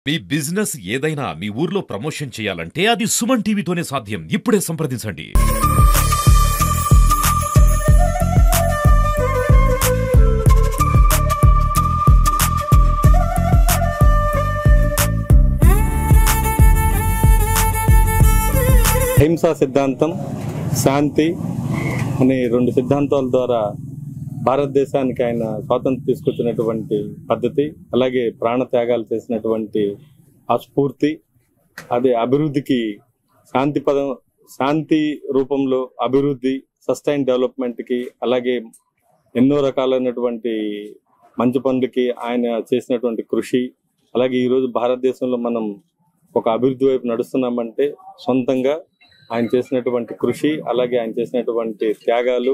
మీ business ఏదైనా మీ ఊర్లో promotion చేయాలంటే అది సుమన్ టీవీతోనే సాధ్యం. ఇప్పుడే సంప్రదించండి. అహింసా సిద్ధాంతం, శాంతి అనే రెండు సిద్ధాంతాల ద్వారా భారతదేశానికి ఆయన స్వాతంత్రం తీసుకొచ్చినటువంటి పద్ధతి, అలాగే ప్రాణత్యాగాలు చేసినటువంటి ఆ స్ఫూర్తి, అదే అభివృద్ధికి శాంతి రూపంలో అభివృద్ధి, సస్టైన్ డెవలప్మెంట్కి, అలాగే ఎన్నో రకాలైనటువంటి మంచి పనులకి ఆయన చేసినటువంటి కృషి, అలాగే ఈరోజు భారతదేశంలో మనం ఒక అభివృద్ధి వైపు నడుస్తున్నామంటే సొంతంగా ఆయన చేసినటువంటి కృషి, అలాగే ఆయన చేసినటువంటి త్యాగాలు,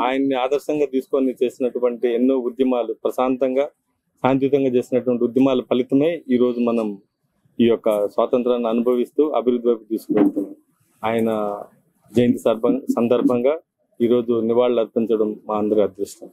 ఆయన్ని ఆదర్శంగా తీసుకొని చేసినటువంటి ఎన్నో ఉద్యమాలు, ప్రశాంతంగా శాంతియుతంగా చేసినటువంటి ఉద్యమాల ఫలితమే ఈరోజు మనం ఈ యొక్క స్వాతంత్రాన్ని అనుభవిస్తూ అభివృద్ధి వైపు తీసుకువెళ్తున్నాం. ఆయన జయంతి సందర్భంగా ఈరోజు నివాళులు అర్పించడం మా అందరి అదృష్టం.